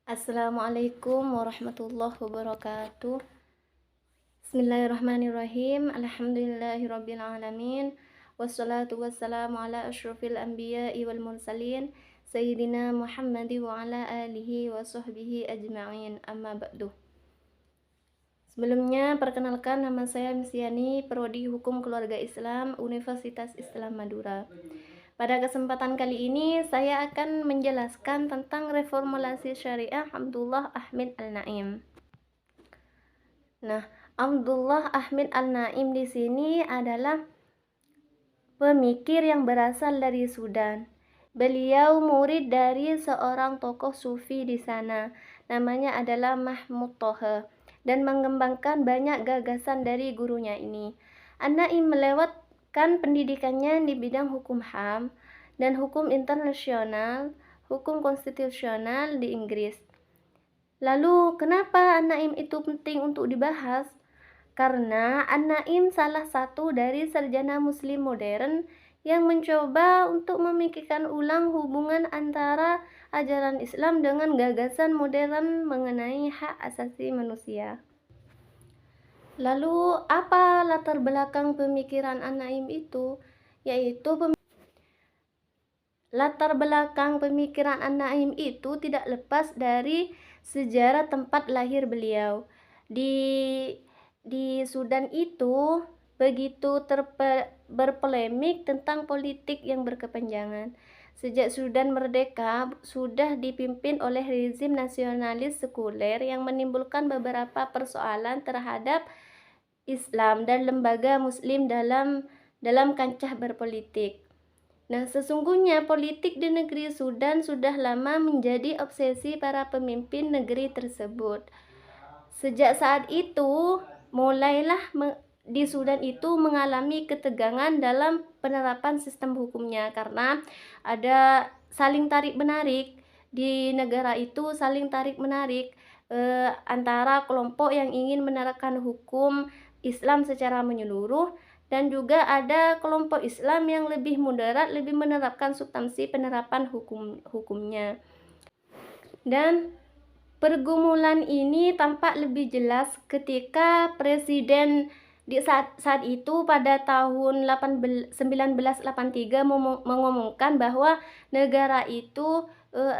Assalamualaikum warahmatullahi wabarakatuh. Bismillahirrahmanirrahim. Alhamdulillahirabbil alamin. Wassalatu wassalamu ala asyrofil anbiya'i wal mursalin Sayyidina Muhammad wa ala alihi wa sahbihi ajma'in. Amma ba'du. Sebelumnya perkenalkan, nama saya Misyani, Prodi Hukum Keluarga Islam, Universitas Islam Madura. Pada kesempatan kali ini saya akan menjelaskan tentang reformulasi syariah Abdullah Ahmad Al-Naim. Nah, Abdullah Ahmad Al-Naim di sini adalah pemikir yang berasal dari Sudan. Beliau murid dari seorang tokoh sufi di sana, namanya adalah Mahmud Toha, dan mengembangkan banyak gagasan dari gurunya ini. An-Naim melewatkan pendidikannya di bidang hukum HAM dan hukum internasional, hukum konstitusional di Inggris. Lalu kenapa An-Naim itu penting untuk dibahas? Karena An-Naim salah satu dari sarjana muslim modern yang mencoba untuk memikirkan ulang hubungan antara ajaran Islam dengan gagasan modern mengenai hak asasi manusia. Lalu apa latar belakang pemikiran An-Naim itu? Latar belakang pemikiran An-Naim itu tidak lepas dari sejarah tempat lahir beliau. Di Sudan itu begitu berpolemik tentang politik yang berkepanjangan. Sejak Sudan merdeka, sudah dipimpin oleh rezim nasionalis sekuler yang menimbulkan beberapa persoalan terhadap Islam dan lembaga muslim dalam kancah berpolitik. Nah, sesungguhnya politik di negeri Sudan sudah lama menjadi obsesi para pemimpin negeri tersebut. Sejak saat itu, mulailah di Sudan itu mengalami ketegangan dalam penerapan sistem hukumnya karena ada saling tarik-menarik di negara itu, saling tarik-menarik antara kelompok yang ingin menerapkan hukum Islam secara menyeluruh dan juga ada kelompok Islam yang lebih moderat, lebih menerapkan substansi penerapan hukumnya. Dan pergumulan ini tampak lebih jelas ketika presiden di saat itu pada tahun 1983 mengumumkan bahwa negara itu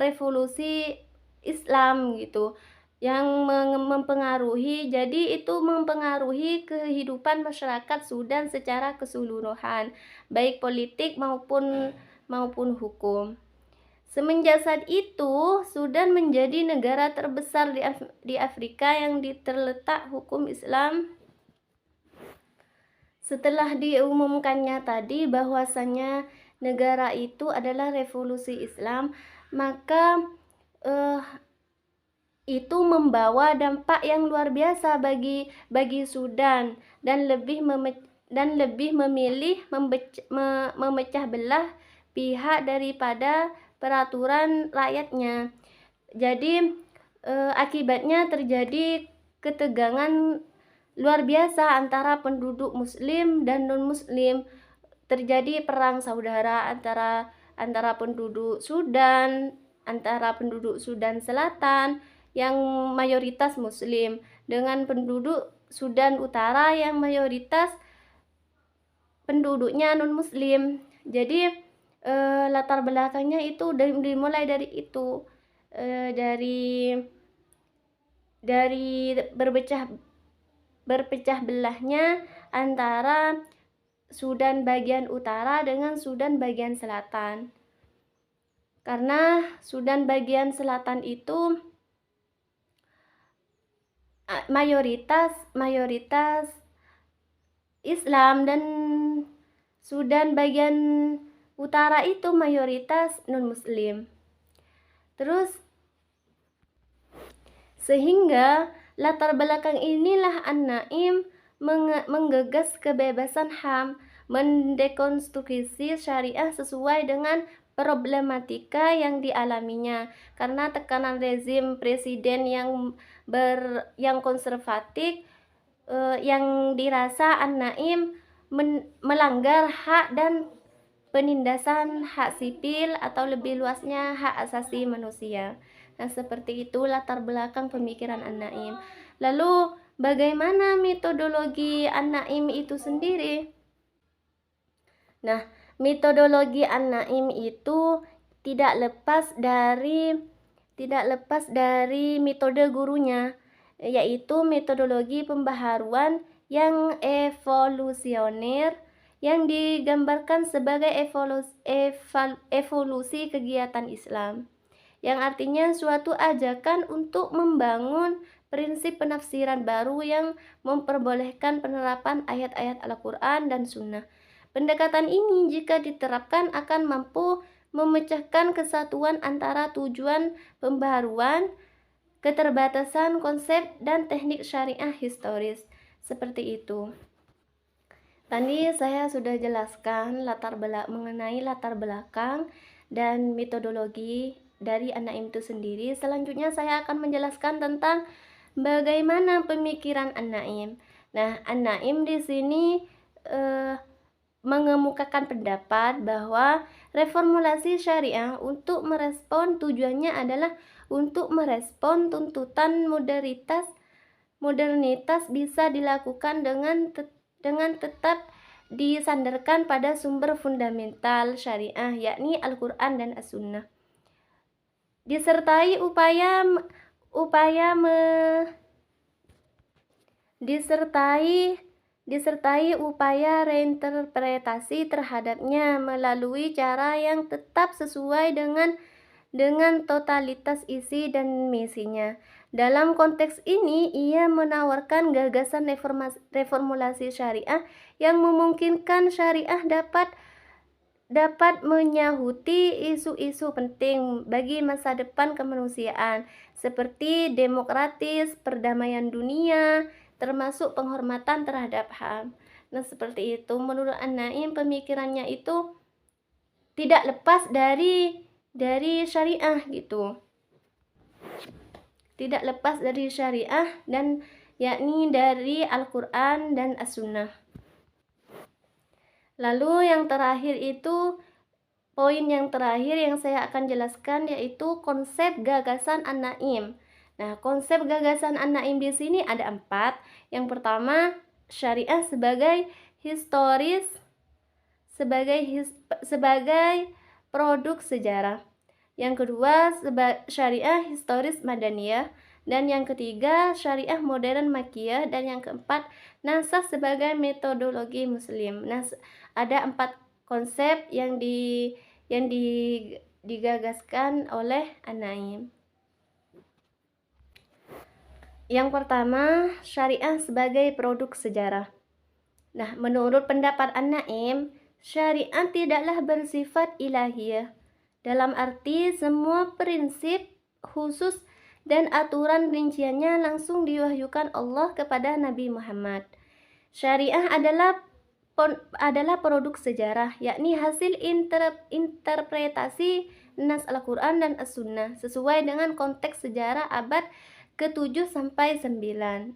revolusi Islam gitu, yang mempengaruhi, jadi itu mempengaruhi kehidupan masyarakat Sudan secara keseluruhan, baik politik maupun hukum. Semenjak saat itu, Sudan menjadi negara terbesar di Afrika yang terletak hukum Islam. Setelah diumumkannya tadi bahwasanya negara itu adalah revolusi Islam, maka itu membawa dampak yang luar biasa bagi Sudan dan lebih memilih memecah belah pihak daripada peraturan rakyatnya. Jadi akibatnya terjadi ketegangan luar biasa antara penduduk muslim dan non-muslim. Terjadi perang saudara antara penduduk Sudan, antara penduduk Sudan Selatan yang mayoritas muslim dengan penduduk Sudan Utara yang mayoritas penduduknya non-muslim. Jadi latar belakangnya itu dimulai dari itu, dari berpecah belahnya antara Sudan bagian utara dengan Sudan bagian selatan. Karena Sudan bagian selatan itu mayoritas Islam dan Sudan bagian utara itu mayoritas non-muslim. Terus sehingga latar belakang inilah An-Naim menggagas kebebasan HAM, mendekonstruksi syariah sesuai dengan problematika yang dialaminya karena tekanan rezim presiden yang konservatif yang dirasa An-Naim melanggar hak dan penindasan hak sipil atau lebih luasnya hak asasi manusia. Nah, seperti itu latar belakang pemikiran An-Naim. Lalu, bagaimana metodologi An-Naim itu sendiri? Nah, metodologi An-Naim itu tidak lepas dari metode gurunya, yaitu metodologi pembaharuan yang evolusioner yang digambarkan sebagai evolusi kegiatan Islam, yang artinya suatu ajakan untuk membangun prinsip penafsiran baru yang memperbolehkan penerapan ayat-ayat Al-Quran dan Sunnah. Pendekatan ini jika diterapkan akan mampu memecahkan kesatuan antara tujuan pembaharuan, keterbatasan konsep, dan teknik syariah historis. Seperti itu. Tadi saya sudah jelaskan mengenai latar belakang dan metodologi dari An-Naim itu sendiri. Selanjutnya saya akan menjelaskan tentang bagaimana pemikiran An-Naim. Nah, An-Naim di sini mengemukakan pendapat bahwa reformulasi syariah untuk merespon tujuannya adalah untuk merespon tuntutan modernitas bisa dilakukan dengan tetap disandarkan pada sumber fundamental syariah, yakni Al-Quran dan As-Sunnah, disertai upaya reinterpretasi terhadapnya melalui cara yang tetap sesuai dengan totalitas isi dan misinya. Dalam konteks ini, ia menawarkan gagasan reformulasi syariah yang memungkinkan syariah dapat menyahuti isu-isu penting bagi masa depan kemanusiaan, seperti demokratis, perdamaian dunia, termasuk penghormatan terhadap HAM. Nah, seperti itu. Menurut An-Naim, pemikirannya itu tidak lepas dari syariah gitu. Tidak lepas dari syariah dan yakni dari Al-Quran dan As-Sunnah. Lalu yang terakhir itu, poin yang terakhir yang saya akan jelaskan yaitu konsep gagasan An-Naim. Nah, konsep gagasan An-Naim di sini ada 4. Yang pertama, syariah sebagai historis, sebagai produk sejarah. Yang kedua, syariah historis Madaniyah. Dan yang ketiga, syariah modern Makkiyah. Dan yang keempat, nasakh sebagai metodologi muslim. Nah, ada 4 konsep yang digagaskan oleh An-Naim. Yang pertama, syariah sebagai produk sejarah. Nah, menurut pendapat An-Naim, syariat tidaklah bersifat ilahiyah, dalam arti semua prinsip khusus dan aturan rinciannya langsung diwahyukan Allah kepada Nabi Muhammad. Syariah adalah produk sejarah, yakni hasil interpretasi nas Al-Quran dan As-Sunnah sesuai dengan konteks sejarah abad ke-7 sampai 9.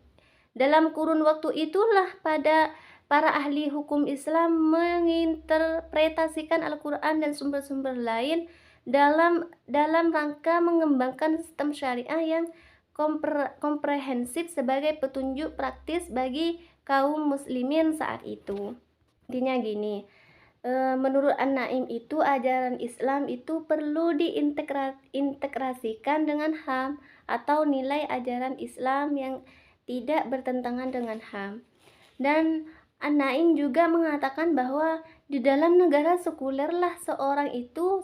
Dalam kurun waktu itulah para ahli hukum Islam menginterpretasikan Al-Quran dan sumber-sumber lain dalam rangka mengembangkan sistem syariah yang komprehensif sebagai petunjuk praktis bagi kaum muslimin saat itu. Intinya gini, menurut An-Naim itu ajaran Islam itu perlu diintegrasikan dengan HAM atau nilai ajaran Islam yang tidak bertentangan dengan HAM. Dan An-Naim juga mengatakan bahwa di dalam negara sekuler lah seseorang itu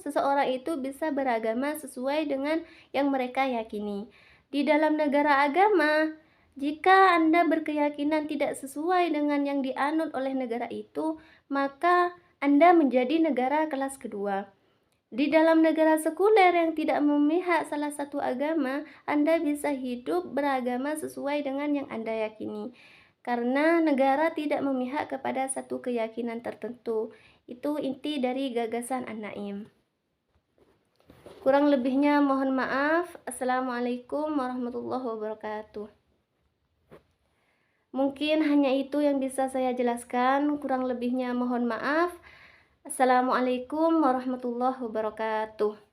bisa beragama sesuai dengan yang mereka yakini. Di dalam negara agama, jika Anda berkeyakinan tidak sesuai dengan yang dianut oleh negara itu, maka Anda menjadi negara kelas kedua. Di dalam negara sekuler yang tidak memihak salah satu agama, Anda bisa hidup beragama sesuai dengan yang Anda yakini. Karena negara tidak memihak kepada satu keyakinan tertentu. Itu inti dari gagasan An-Naim. Kurang lebihnya mohon maaf. Assalamualaikum warahmatullahi wabarakatuh. Mungkin hanya itu yang bisa saya jelaskan. Kurang lebihnya mohon maaf. Assalamualaikum warahmatullahi wabarakatuh.